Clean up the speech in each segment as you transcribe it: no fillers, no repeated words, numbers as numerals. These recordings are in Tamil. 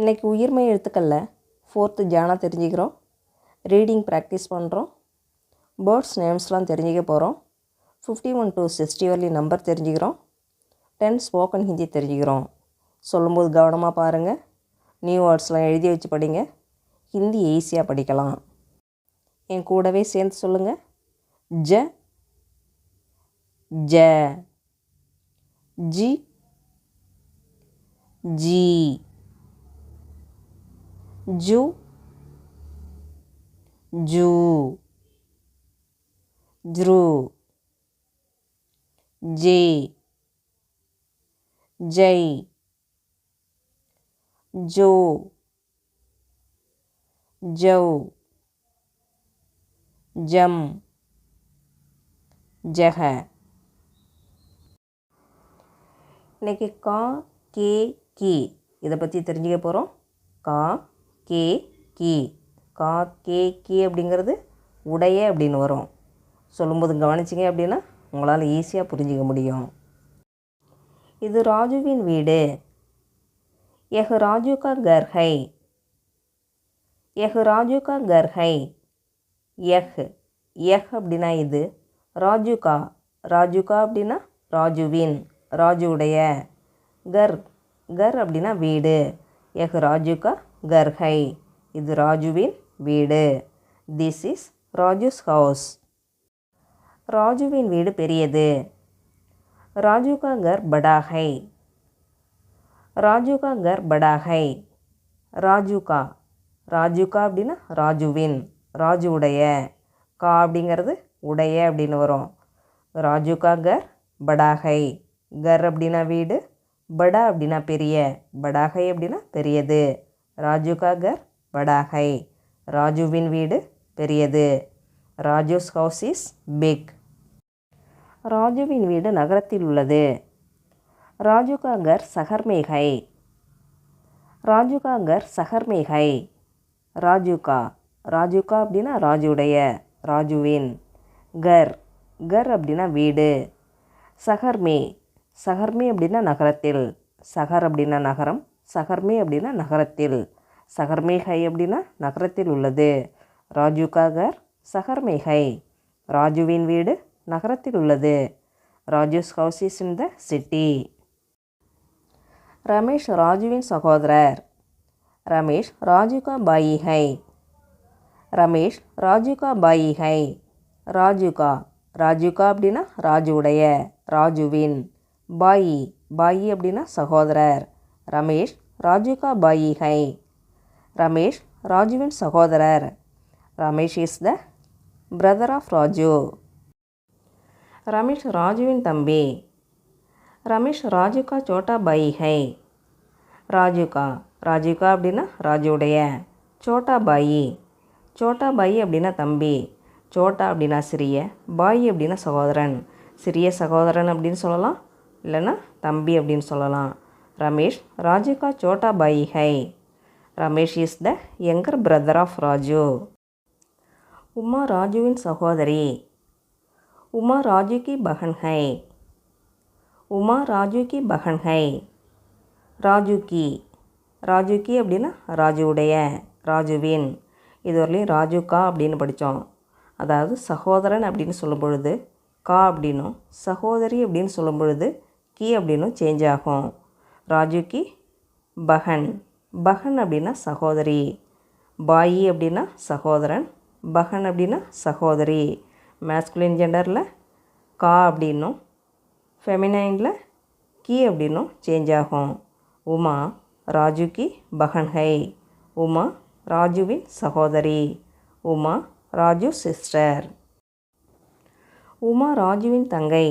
இன்றைக்கி உயிர்மெய் எழுத்துக்களில் 4th ஜானா தெரிஞ்சுக்கிறோம். ரீடிங் ப்ராக்டிஸ் பண்ணுறோம். பேர்ட்ஸ் நேம்ஸ்லாம் தெரிஞ்சுக்க போகிறோம். 51 to 60 வரலையும் நம்பர் தெரிஞ்சுக்கிறோம். 10 ஸ்போக்கன் ஹிந்தி தெரிஞ்சுக்கிறோம். சொல்லும்போது கவனமாக பாருங்கள். நியூ வேர்ட்ஸ்லாம் எழுதி வச்சு படிங்க. ஹிந்தி ஈஸியாக படிக்கலாம். என் கூடவே சேர்ந்து சொல்லுங்கள். ஜ ஜ, ஜி ஜி, ஜு ஜூ, ஜ்ரு, ஜே, ஜெய், ஜோ, ஜௌ, ஜம், ஜஹ. இன்றைக்கி கா கே கி இதை பற்றி தெரிஞ்சுக்க போகிறோம். கா கே கி, கா கே கி அப்படிங்கிறது உடைய அப்படின்னு வரும். சொல்லும்போது கவனிச்சிங்க அப்படின்னா உங்களால் ஈஸியாக புரிஞ்சிக்க முடியும். இது ராஜுவின் வீடு. எஹ் ராஜு கா கர் ஹை. எஹ் ராஜு கா கர் ஹை. எஹ் எஹ் அப்படின்னா இது. ராஜு கா, ராஜு கா அப்படின்னா ராஜுவின், ராஜுவுடைய. கர் கர் அப்படின்னா வீடு. எஹ் ராஜு கா கர் ஹை, இது ராஜுவின் வீடு. This is Raju's house. ராஜுவின் வீடு பெரியது. ராஜு கா கர் படா ஹை. ராஜு கா கர் படா ஹை. ராஜு கா, ராஜு கா அப்படின்னா ராஜுவின், ராஜுவுடைய. கா அப்படிங்கிறது உடைய அப்படின்னு வரும். ராஜு கா கர் படா ஹை. கர் அப்படின்னா வீடு, படா அப்படின்னா பெரிய, படா ஹை அப்படின்னா பெரியது. ராஜு கா கர் படா ஹை, ராஜுவின் வீடு பெரியது. ராஜுஸ் ஹவுஸ் இஸ் பிக். ராஜுவின் வீடு நகரத்தில் உள்ளது. ராஜு கா கர் சஹர் மே ஹை. ராஜு கா கர் சஹர் மே ஹை. ராஜு கா, ராஜு கா அப்படின்னா ராஜுடைய, ராஜுவின். கர் கர் அப்படின்னா வீடு. சஹர் மே, சஹர் மே அப்படின்னா நகரத்தில். சஹர் அப்படின்னா நகரம், சஹர் மே அப்படின்னா நகரத்தில். சஹர் மே ஹை அப்படின்னா நகரத்தில் உள்ளது. ராஜு கா கர் சஹர் மே ஹை, ராஜுவின் வீடு நகரத்தில் உள்ளது. Raju's house is in the city. Ramesh ராஜுவின் சகோதரர். ரமேஷ் ராஜு கா பாயி ஹை. ரமேஷ் ராஜு கா பாயி ஹை. ராஜு கா, ராஜு கா அப்படின்னா ராஜுவுடைய, ராஜுவின். பாயி, பாயி அப்படின்னா சகோதரர். ரமேஷ் ராஜு கா பாயி ஹை, ரமேஷ் ராஜுவின் சகோதரர். Ramesh is the brother of Raju. Ramesh ராஜுவின் தம்பி. ரமேஷ் ராஜு கா சோட்டா பாயி ஹை. ராஜு கா, ராஜு கா அப்படின்னா ராஜுவுடைய. சோட்டா பாயி, சோட்டா பாயி அப்படின்னா தம்பி. சோட்டா அப்படின்னா சிறிய, பாயி அப்படின்னா சகோதரன். சிறிய சகோதரன் அப்படின்னு சொல்லலாம், இல்லைன்னா தம்பி அப்படின்னு சொல்லலாம். ரமேஷ் ராஜு கா சோட்டா பாயி ஹை. Ramesh is the younger brother of Raju. Uma ராஜுவின் சகோதரி. உமா ராஜு கி பஹன் ஹை. உமா ராஜு கி பஹன் ஹை. ராஜு கி, ராஜு கி அப்படின்னா ராஜுவுடைய, ராஜுவின். இதுவரையிலையும் ராஜு கா அப்படின்னு படித்தோம். அதாவது சகோதரன் அப்படின்னு சொல்லும் பொழுது கா அப்படின்னும், சகோதரி அப்படின்னு சொல்லும் பொழுது கி அப்படின்னும் சேஞ்ச் ஆகும். ராஜு கி பஹன், பஹன் அப்படின்னா சகோதரி. பாயி அப்படின்னா சகோதரன், பஹன் அப்படின்னா சகோதரி. மேஸ்குலின் ஜெண்டரில் கா அப்படின்னும், ஃபெமினைனில் கி அப்படின்னும் சேஞ்ச் ஆகும். உமா ராஜு கி பஹன் ஹை, உமா ராஜுவின் சகோதரி. உமா ராஜு சிஸ்டர். உமா ராஜுவின் தங்கை.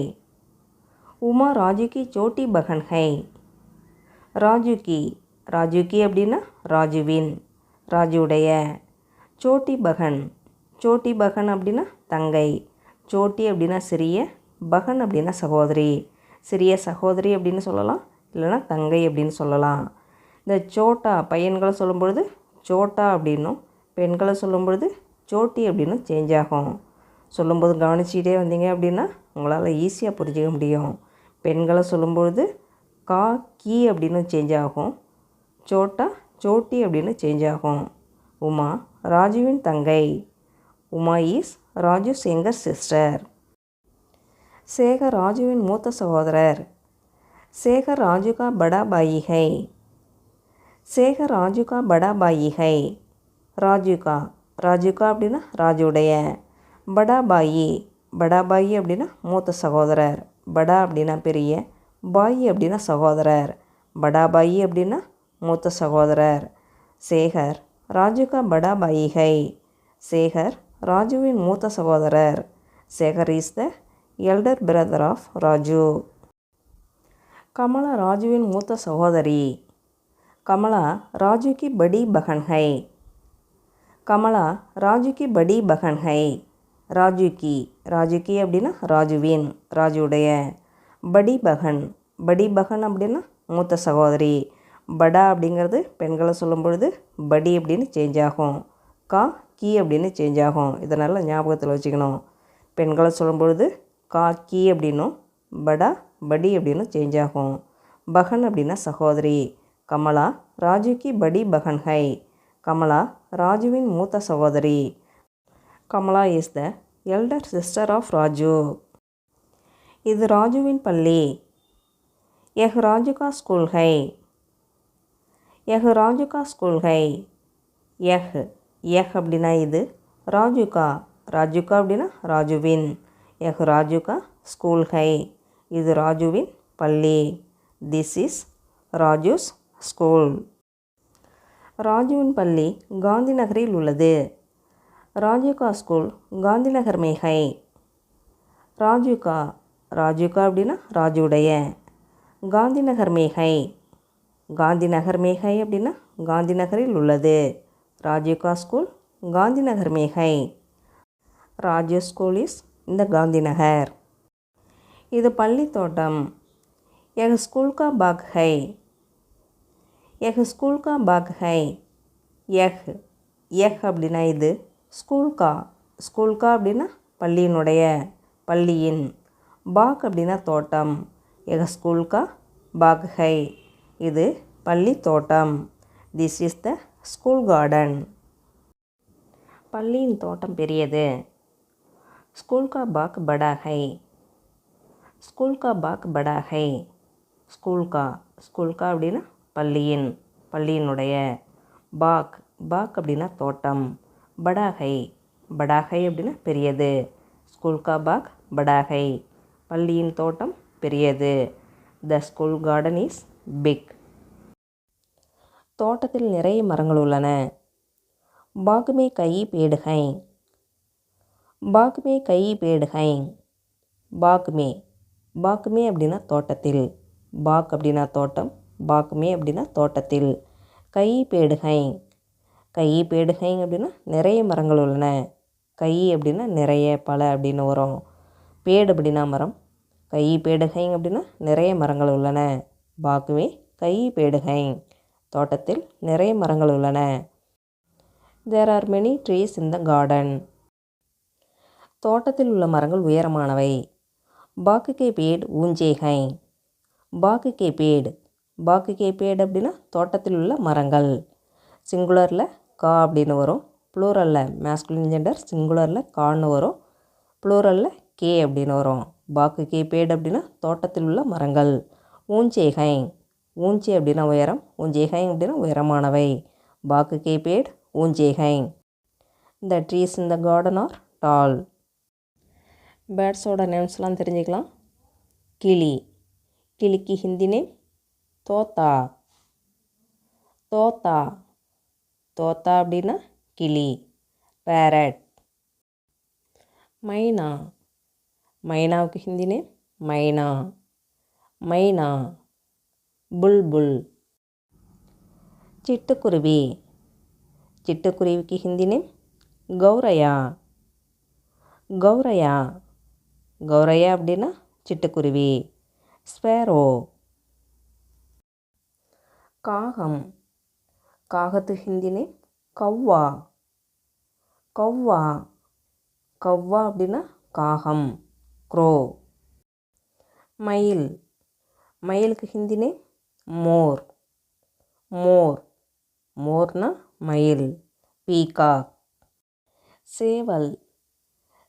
உமா ராஜு கி சோட்டி பஹன் ஹை. ராஜு கி, ராஜு கி அப்படின்னா ராஜுவின், ராஜுவுடைய. சோட்டி பஹன், சோட்டி பஹன் அப்படின்னா தங்கை. சோட்டி அப்படின்னா சிறிய, பஹன் அப்படின்னா சகோதரி. சிறிய சகோதரி அப்படின்னு சொல்லலாம், இல்லைன்னா தங்கை அப்படின்னு சொல்லலாம். இந்த சோட்டா பையன்களை சொல்லும் பொழுது சோட்டா அப்படின்னும், பெண்களை சொல்லும் பொழுது சோட்டி அப்படின்னு சேஞ்ச் ஆகும். சொல்லும்போது கவனிச்சிக்கிட்டே வந்தீங்க அப்படின்னா உங்களால் ஈஸியாக புரிஞ்சிக்க முடியும். பெண்களை சொல்லும்பொழுது கா கி அப்படின்னு சேஞ்ச் ஆகும். சோட்டா சோட்டி அப்படின்னு சேஞ்ச் ஆகும். உமா ராஜுவின் தங்கை. Uma is Raju's younger sister. Sekar ராஜுவின் மூத்த சகோதரர். சேகர் ராஜு கா படா பாயி ஹை. சேகர் ராஜு கா படா பாயி ஹை. ராஜு கா அப்படின்னா ராஜுடைய. படா பாயி அப்படின்னா மூத்த சகோதரர். படா அப்படின்னா பெரிய, பாயி அப்படின்னா சகோதரர். படா பாயி அப்படின்னா மூத்த சகோதரர். சேகர் ராஜு கா படா பாயி ஹை. சேகர் ராஜுவின் மூத்த சகோதரர். Sekar is the elder brother of Raju. Kamala ராஜுவின் மூத்த சகோதரி. கமலா ராஜு கி படி பகன் ஹை. கமலா ராஜு கி படி பகன் ஹை. ராஜு கி அப்படின்னா ராஜுவின், ராஜுடைய. படி பகன் அப்படின்னா மூத்த சகோதரி. படா அப்படிங்கிறது பெண்களை சொல்லும் பொழுது படி அப்படின்னு சேஞ்ச் ஆகும். கி அப்படின்னு சேஞ்ச் ஆகும். இதனால் ஞாபகத்தில் வச்சுக்கணும். பெண்களை சொல்லும் பொழுது கி அப்படின்னும், படி அப்படின்னு சேஞ்ச் ஆகும். பகன் அப்படின்னா சகோதரி. கமலா ராஜு கி படி பகன் ஹை. கமலா ராஜுவின் மூத்த சகோதரி. Kamala is the elder sister of Raju. இது ராஜுவின் பள்ளி. யஹ் ராஜு கா ஸ்கூல் ஹை. யஹ் ராஜு கா ஸ்கூல் ஹை. யஹ் அப்படின்னா இது. ராஜு கா அப்படின்னா ராஜுவின். யஹ் ராஜு கா ஸ்கூல் ஹை. இது ராஜுவின் பள்ளி. This is Raju's school. ராஜுவின் பள்ளி காந்தி நகரில் உள்ளது. ராஜு கா ஸ்கூல் காந்தி நகர் மே ஹை. ராஜு கா அப்படின்னா ராஜுடைய. காந்தி நகர் மே ஹை. காந்தி நகர் மே ஹை அப்படின்னா காந்தி நகரில் உள்ளது. ராஜு கா ஸ்கூல் காந்தி நகர் மே ஹை. Raju school is in the Gandhi நகர். இது பள்ளி தோட்டம். யஹ் ஸ்கூல் கா பாக் ஹை. யஹ் ஸ்கூல் கா பாக் ஹை. யஹ் அப்படின்னா இது. ஸ்கூல் கா அப்படின்னா பள்ளியினுடைய, பள்ளியின். பாக் அப்படின்னா தோட்டம். யஹ் ஸ்கூல் கா பாக் ஹை. இது பள்ளி தோட்டம். This is the school garden. பள்ளியின் தோட்டம் பெரியது. ஸ்கூல் கா பாக் படா ஹை. ஸ்கூல் கா பாக் படா ஹை. ஸ்கூல் கா அப்படின்னா பள்ளியினுடைய. பாக் அப்படின்னா தோட்டம். படா ஹை அப்படின்னா பெரியது. ஸ்கூல் கா பாக் படா ஹை. பள்ளியின் தோட்டம் பெரியது. The school garden is big. தோட்டத்தில் நிறைய மரங்கள் உள்ளன. பாக் மே கயி பேடு ஹை. பாக் மே கயி பேடு ஹை. பாக் மே அப்படின்னா தோட்டத்தில். பாக் அப்படின்னா தோட்டம். பாக் மே அப்படின்னா தோட்டத்தில். கயி பேடு ஹை. கயி பேடு ஹை அப்படின்னா நிறைய மரங்கள் உள்ளன. கயி அப்படின்னா நிறைய, பல அப்படின்னு வரும். பேடு அப்படின்னா மரம். கயி பேடு ஹை அப்படின்னா நிறைய மரங்கள் உள்ளன. பாக்மே கயி பேடு ஹை. தோட்டத்தில் நிறைய மரங்கள் உள்ளன. There are many trees in the garden. தோட்டத்தில் உள்ள மரங்கள் உயரமானவை. பாக்கு கே பேட் ஊஞ்சே ஹை. பாக்கு கே பேடு அப்படின்னா தோட்டத்தில் உள்ள மரங்கள். சிங்குலரில் அப்படின்னு வரும். ப்ளூரலில் மேஸ்குலின் ஜெண்டர், சிங்குலரில் கான்னு வரும். ப்ளூரலில் கே அப்படின்னு வரும். பாக்கு கே பேடு அப்படின்னா தோட்டத்தில் உள்ள மரங்கள். ஊஞ்சே ஹை அப்படின்னா உயரம். ஊஞ்சே ஹை அப்படின்னா உயரமானவை. பாக்கு கே பேட் ஊஞ்சே ஹை. The trees in the garden are tall. பேர்ட்ஸோட நேம்ஸ்லாம் தெரிஞ்சுக்கலாம். கிளி. கிளிக்கு ஹிந்தி நேம் தோத்தா. தோத்தா அப்படின்னா கிளி. பேரட். மைனா. மைனாவுக்கு ஹிந்தி நேம் மைனா. புல்புல். சிட்டுக்குருவி. சிட்டுக்குருவிக்கு ஹிந்தி நேம் கௌரையா. கௌரையா அப்படின்னா சிட்டுக்குருவி. ஸ்பேரோ. காகம். காகத்துக்கு ஹிந்தி நேம் கவ்வா. அப்படின்னா காகம். க்ரோ. மயில். மயிலுக்கு ஹிந்தி நேம் மோர். மோர்னா மயில், பீகாக். சேவல்,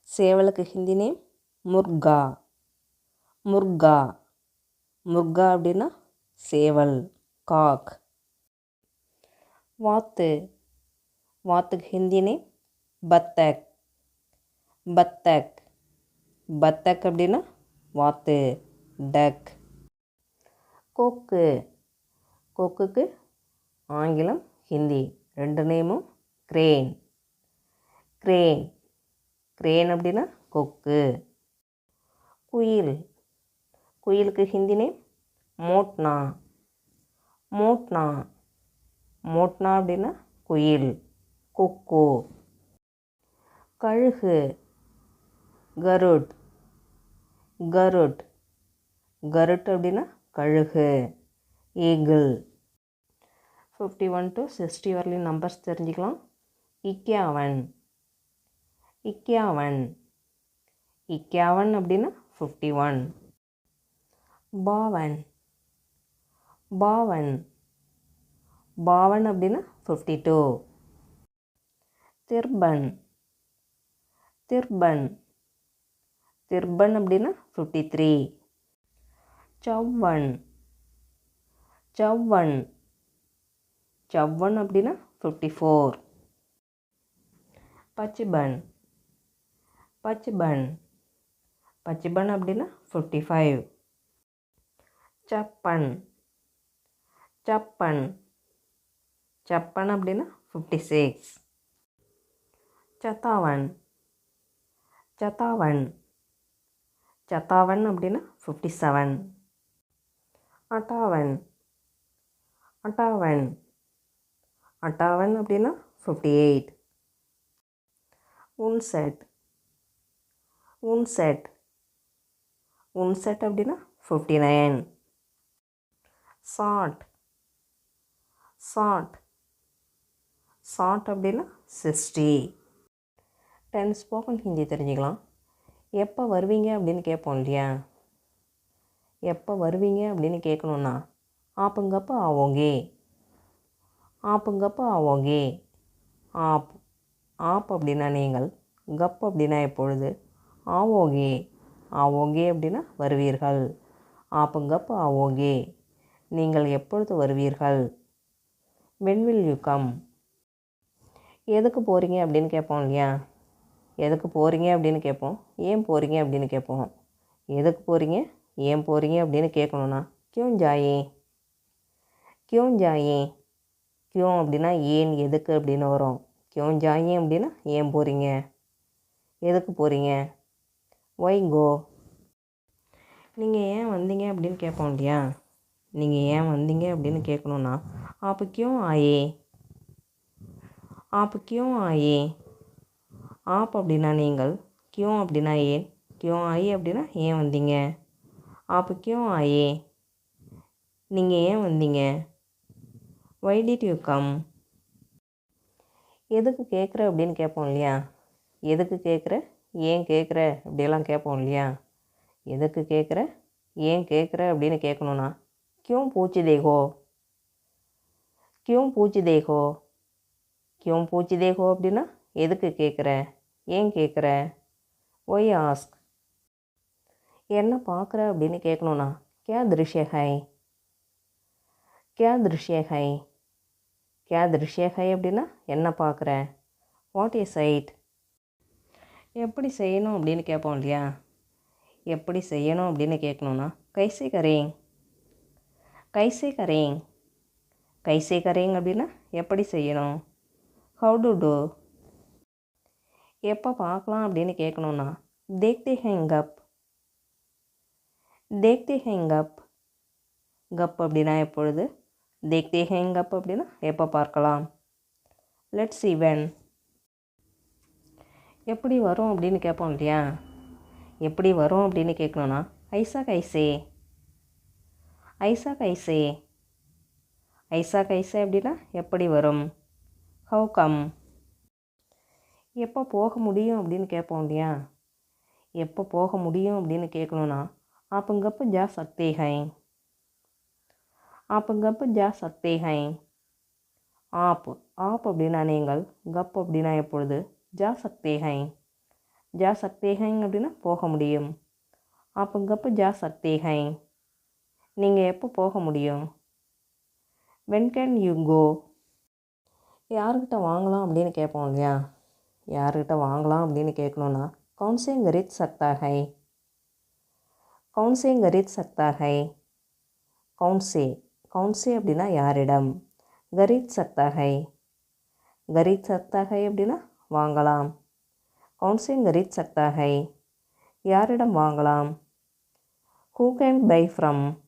சேவலுக்கு ஹிந்தி நேம் முர்கா, முர்கா. முர்கா அப்படின்னா சேவல், காக். வாத்து, வாத்துக்கு ஹிந்தி நேம் பத்தக், பத்தக். பத்தக் அப்படின்னா வாத்து, டக். கொக்கு, கொக்குக்கு ஆங்கிலம் ஹிந்தி ரெண்டு நேமும் கிரேன், கிரேன். கிரேன் அப்படின்னா கொக்கு. குயில், குயிலுக்கு ஹிந்தி நேம் மோட்னா, மோட்னா. மோட்னா அப்படின்னா குயில், கொக்கு. கழுகு, கருட், கருட். கருட் அப்படின்னா கழுகு, ஈகிள். 51 to 60 வரலையும் நம்பர்ஸ் தெரிஞ்சுக்கலாம். 51, 51. 51 அப்படின்னா 51. பாவன், பாவன். பாவன் அப்படின்னா 52. திர்பன், திர்பன். திர்பன் அப்படின்னா 53. சவ்வன், சவ்வன். சவ்வன் அப்படின்னா 54. பச்சிபன், பச்சிபன். பச்சிபன் அப்படின்னா 55. சப்பன், சப்பன். சப்பன் அப்படின்னா 56. சத்தாவன், சத்தாவன். சத்தாவன் அப்படின்னா 57. அட்டாவன், அட்டாவன். அட்டாவன் அப்படின்னா 58. உன்செட், உன்செட். உன்செட் அப்படின்னா 59. Chat, chat. சாட் அப்படின்னா 60. 10 ஸ்போக்கன் ஹிந்தி தெரிஞ்சுக்கலாம். எப்போ வருவீங்க அப்படின்னு கேட்போம் இல்லையா? எப்போ வருவீங்க அப்படின்னு கேட்கணுன்னா ஆப்புங்கப்போ ஆவோங்கே, ஆப்புங்கப்போ ஆவோங்கே. ஆப், ஆப் அப்படின்னா நீங்கள், கப் அப்படின்னா எப்பொழுது, ஆவோங்கே, ஆவோங்கே அப்படின்னா வருவீர்கள். ஆப்புங்கப்போ ஆவோங்கே, நீங்கள் எப்பொழுது வருவீர்கள். When will you come. எதுக்கு போகிறீங்க அப்படின்னு கேட்போம் இல்லையா? எதுக்கு போகிறீங்க அப்படின்னு கேட்போம், ஏன் போகிறீங்க அப்படின்னு கேட்போம். எதுக்கு போகிறீங்க, ஏன் போகிறீங்க அப்படின்னு கேட்கணுன்னா கியோன் ஜாயே, கியோன் ஜாயே. கியோன் அப்படின்னா ஏன், எதுக்கு அப்படின்னு வரும். கியோன் ஜாயே அப்படின்னா ஏன் போகிறீங்க, எதுக்கு போகிறீங்க. ஒய் கோ. நீங்கள் ஏன் வந்தீங்க அப்படின்னு கேட்போம் இல்லையா? நீங்கள் ஏன் வந்தீங்க அப்படின்னு கேட்கணுன்னா ஆப் கியோன் ஆயே, ஆப் கியோன் ஆயே. ஆப் அப்படின்னா நீங்கள், கியோன் அப்படின்னா ஏன், கியோன் ஆயே அப்படின்னா ஏன் வந்தீங்க. ஆப் கியோன் ஆயே, நீங்கள் ஏன் வந்தீங்க. Why did you come. எதுக்கு கேட்குற அப்படின்னு கேட்போம் இல்லையா? எதுக்கு கேட்குற, ஏன் கேட்குற அப்படியெல்லாம் கேட்போம் இல்லையா? எதுக்கு கேட்குற, ஏன் கேட்குற அப்படின்னு கேட்கணுன்னா கியோன் பூச்சி தேகோ, கியோன் பூச்சி தேகோ. கியோன் பூச்சி தேகோ அப்படின்னா எதுக்கு கேட்குற, ஏன் கேட்குற. Why ask. என்ன பார்க்குற அப்படின்னு கேட்கணுன்னா கியா திருஷ்ய ஹை, கியா திருஷ்ய ஹை. கியா திருஷ்ய ஹை அப்படின்னா என்ன பார்க்குற. What is sight. எப்படி செய்யணும் அப்படின்னு கேட்போம் இல்லையா? எப்படி செய்யணும் அப்படின்னு கேட்கணுன்னா கைசே கரேங், கைசே கரேங். கைசே கரேங் அப்படின்னா எப்படி செய்யணும். How to do. எப்போ பார்க்கலாம் அப்படின்னு கேட்கணுன்னா தேக்தே ஹேங் கப், தேக்தே ஹேங் கப். கப் அப்படின்னா எப்பொழுது, தேக்தே ஹேங் கப் அப்படின்னா எப்போ பார்க்கலாம். Let's see when. எப்படி வரும் அப்படின்னு கேட்போம் இல்லையா? எப்படி வரும் அப்படின்னு கேட்கணுன்னா ஐசா கைசே, ஐசா கைசே. ஐசா கைசே அப்படின்னா எப்படி வரும். How come. எப்போ போக முடியும் அப்படின்னு கேட்போம் இல்லையா? எப்போ போக முடியும் அப்படின்னு கேட்கணுன்னா ஆப்புங்கப்போ ஜா சக்தே ஹை, ஆப்புங்கப்போ ஜா சக்தே ஹை. ஆப் ஆப் அப்படின்னா நீங்கள், கப் அப்படின்னா எப்பொழுது, ஜா சக்தே ஹை. ஜா சக்தே ஹைங் அப்படின்னா போக முடியும். ஆப் கப் ஜா சக்தே ஹை. நீங்கள் எப்போ போக முடியும்? When can you go. யார்கிட்ட வாங்கலாம் அப்படின்னு கேட்போம் இல்லையா? யார்கிட்ட வாங்கலாம் அப்படின்னு கேட்கணுன்னா கவுன்சே கரீத் சக்தா ஹை. கவுன்சே கரீத் சக்தா ஹை. கவுன்சே கவுன்சே அப்படின்னா யாரிடம். கரீத் சக்தா ஹை. கரீத் சக்தா ஹை அப்படின்னா வாங்கலாம். கவுன்சே கரீத் சக்தா ஹை யாரிடம் வாங்கலாம். Who can buy from.